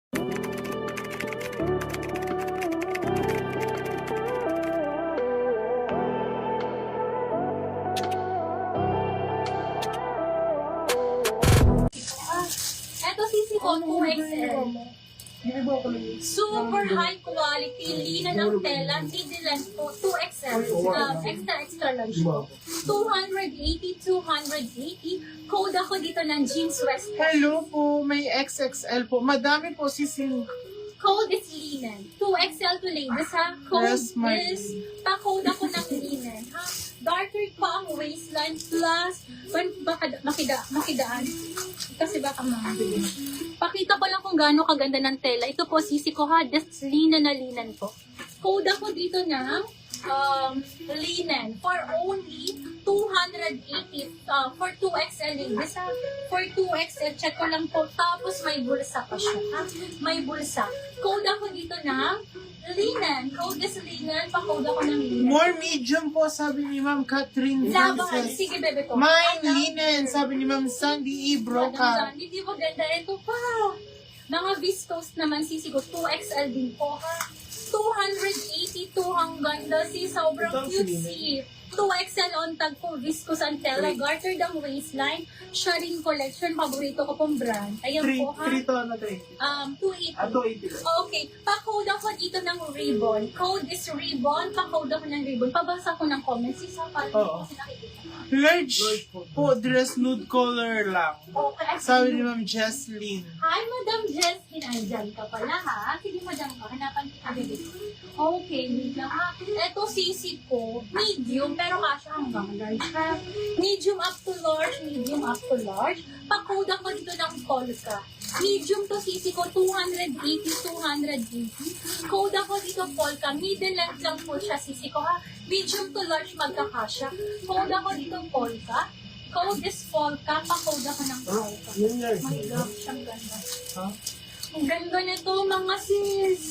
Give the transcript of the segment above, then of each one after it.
Eto sisi ko, 2XL. Super high quality, lina ng tela, middle po, 2XL, extra large po. 280, 280. Code ako dito ng Jeans West. Hello po, may XXL po. Madami po sising. Code is linen. 2XL to ladies, ha? Code Yes, ma'am. is, pa-code ako ng linen, ha? Darker pa ang waistline plus, makidaan. Kasi baka mabilis. Pakita ko lang kung gaano kaganda ng tela. Ito po, sisi ko ha, this linen na linen po. Code ako dito ng linen for only 280 for 2XL ladies ha. For 2XL, check ko lang po. Tapos may bulsa pa siya ha. May bulsa. Code ako dito ng linen. Code is linen. Pa-code ako ng linen. More medium po, sabi ni Ma'am Catherine Laban. Frances. Sige, bebe ko. Mine linen, sabi ni Ma'am Sandy E. Broca. Hindi mo ganda. Ito pa. Mga viscose naman, sisi ko. 2XL din po ha. 282 hanggang si sobrang cute. 2XL on tag po, viscose ang tela, gartered ang waistline, Sharing collection, paborito ko pong brand. Ayan po ha. 3 to na 3. 280. 280. Okay, pa-code ako dito ng ribbon. Code is ribbon, pa-code ako ng ribbon. Pabasa ko ng comments, isa pa. Oo. Kasi nakikita. Large po, dress nude color lang. Okay, Sabi ni Ma'am Jesslyn. Hi, Madam Jesslyn. Andyan ka pala, ha? Sige, Madam ka. Hanapan kita dito. Okay, wait lang, ha? Ito, sisi ko. Medium, pero kasha hanggang large, ha? Medium up to large, medium up to large. Pa-code ako dito ng polka. Medium to sisi ko, 280, 280. Code ako dito polka. Middle length lang po siya, sisi ko, ha? Medium to large magkakasya. Code ako dito polka. Code is polka. Pa-code ako ng polka. My God, siyang ganda. Ha? Ang ganda nito, mga sis.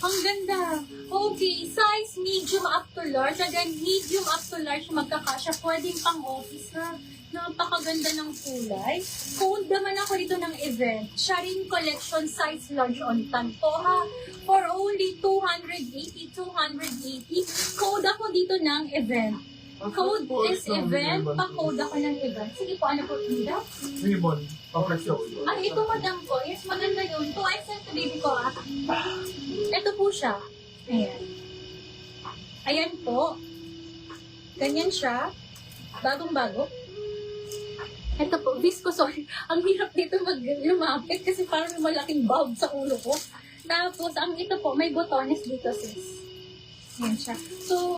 Ang ganda. Okay, size medium up to large. Again, medium up to large magkakasya. Pwedeng pang office na. Napakaganda ng kulay. Code naman ako dito ng event. Sharing collection size large on tan po ha. For only 280, 280. Code ako dito ng event. Code is event. Pa-code ako ng event. Sige po, ano po dito? Ribbon. Operasyon. Ito madam ko. Yes, maganda yun. 2XL to baby ko ah. Ito po siya. Ayan. Ayan po. Ganyan siya. Bagong-bago. Ito po, visco, sorry. Ang hirap dito lumapit kasi parang may malaking bulb sa ulo ko. Tapos, ang ito po, may botones dito sis. Ayan siya. So,